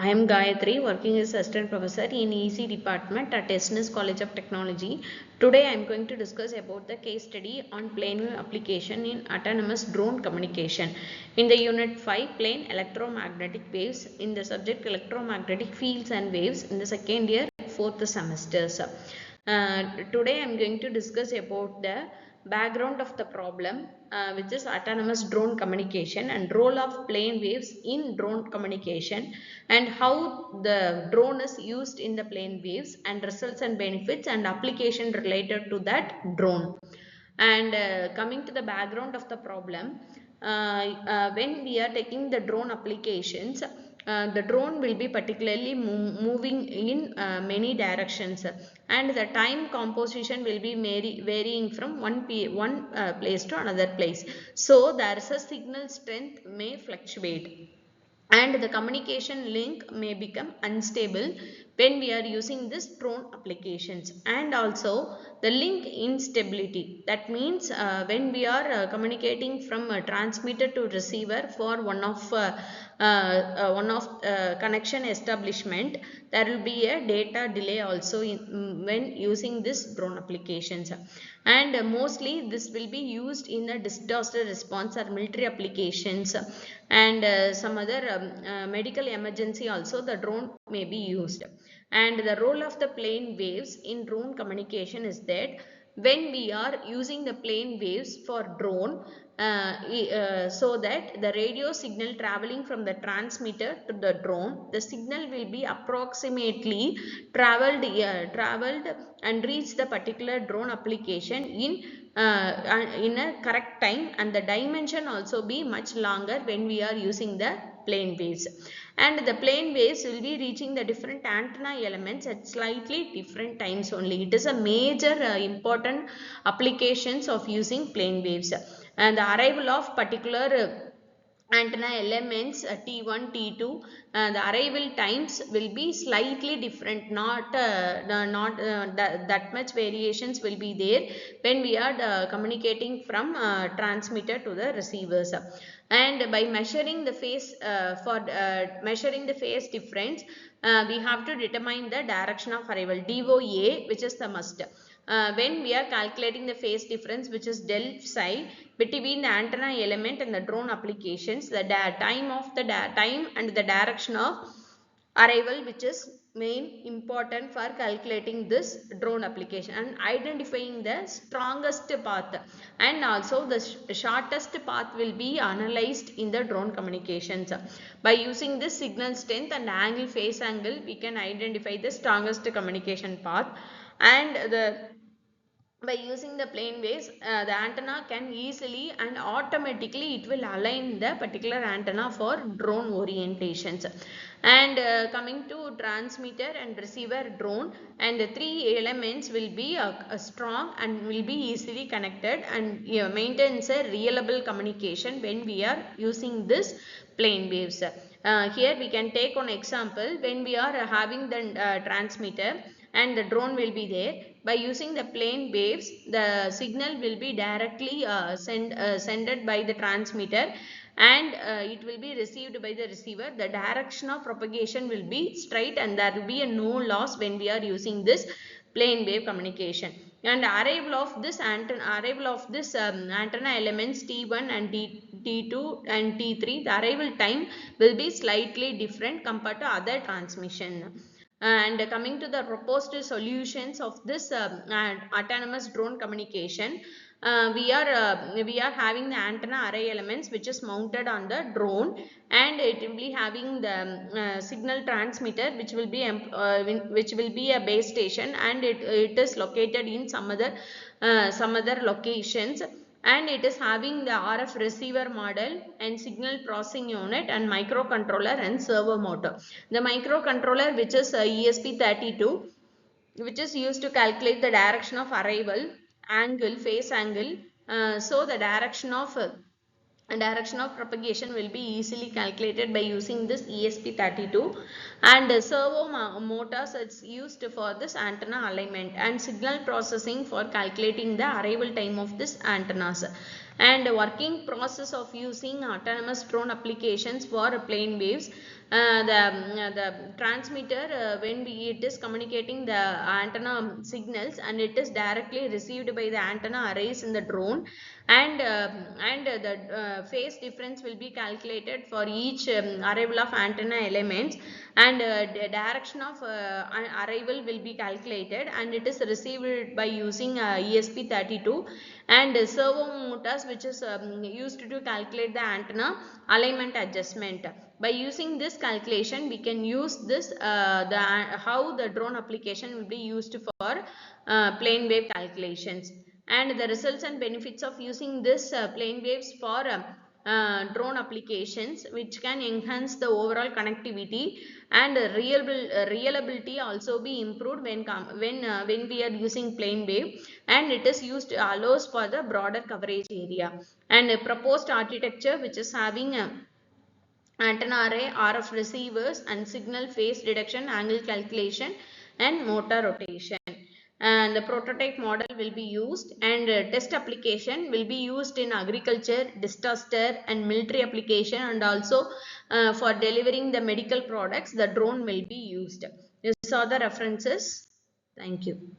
I am Gayatri, working as assistant professor in EC department at SNS College of Technology. Today I am going to discuss about the case study on plane wave application in autonomous drone communication. In the unit 5, plane electromagnetic waves, in the subject electromagnetic fields and waves in the second year, fourth semesters. Today I am going to discuss about the background of the problem, which is autonomous drone communication and role of plane waves in drone communication, and how the drone is used in the plane waves and results and benefits and application related to that drone. And coming to the background of the problem, when we are taking the drone applications, the drone will be particularly moving in many directions, and the time composition will be varying from one place to another place. So there is a signal strength may fluctuate, and the communication link may become unstable when we are using this drone applications. And also the link instability, that means when we are communicating from a transmitter to receiver for one of connection establishment, there will be a data delay also when using this drone applications. And mostly this will be used in the disaster response or military applications, and some other medical emergency also the drone may be used. And the role of the plane waves in drone communication is that when we are using the plane waves for drone, so that the radio signal traveling from the transmitter to the drone, the signal will be approximately traveled and reach the particular drone application in a correct time, and the dimension also be much longer when we are using the plane waves. And the plane waves will be reaching the different antenna elements at slightly different times only. It is a major important applications of using plane waves. And the arrival of particular antenna elements T1, T2, the arrival times will be slightly different, not that much variations will be there when we are communicating from transmitter to the receivers. And by measuring the phase, for measuring the phase difference, we have to determine the direction of arrival, DOA, which is the must. When we are calculating the phase difference, which is del psi, between the antenna element and the drone applications, the time and the direction of arrival, which is main important for calculating this drone application, and identifying the strongest path and also the shortest path will be analyzed in the drone communications. By using this signal strength and angle, phase angle, we can identify the strongest communication path. And by using the plane waves, the antenna can easily and automatically it will align the particular antenna for drone orientations. And coming to transmitter and receiver drone, and the three elements will be strong and will be easily connected, and maintains a reliable communication when we are using this plane waves. Here we can take one example. When we are having the transmitter and the drone will be there, by using the plane waves, the signal will be directly sended by the transmitter, and it will be received by the receiver. The direction of propagation will be straight, and there will be a no loss when we are using this plane wave communication. And arrival of this antenna elements T1 and T2 and T3, the arrival time will be slightly different compared to other transmission. And coming to the proposed solutions of this autonomous drone communication, we are having the antenna array elements which is mounted on the drone, and it will be having the signal transmitter which will be a base station, and it is located in some other locations, and it is having the RF receiver model and signal processing unit and microcontroller and servo motor. The microcontroller, which is ESP32, which is used to calculate the direction of arrival, angle, phase angle. So the direction of propagation will be easily calculated by using this ESP32. And servo motors, it's used for this antenna alignment, and signal processing for calculating the arrival time of this antennas. And working process of using autonomous drone applications for plane waves. the transmitter, when it is communicating the antenna signals, and it is directly received by the antenna arrays in the drone, and the phase difference will be calculated for each arrival of antenna elements, and the direction of arrival will be calculated, and it is received by using ESP32, and servo motors, which is used to calculate the antenna alignment adjustment. By using this calculation, we can use this how the drone application will be used for plane wave calculations. And the results and benefits of using this plane waves for drone applications, which can enhance the overall connectivity, and reliability also be improved when we are using plane wave, and it is used allows for the broader coverage area. And a proposed architecture, which is having antenna array, RF receivers, and signal phase detection, angle calculation, and motor rotation. And the prototype model will be used, and test application will be used in agriculture, disaster, and military application, and also for delivering the medical products, the drone will be used. These are the references. Thank you.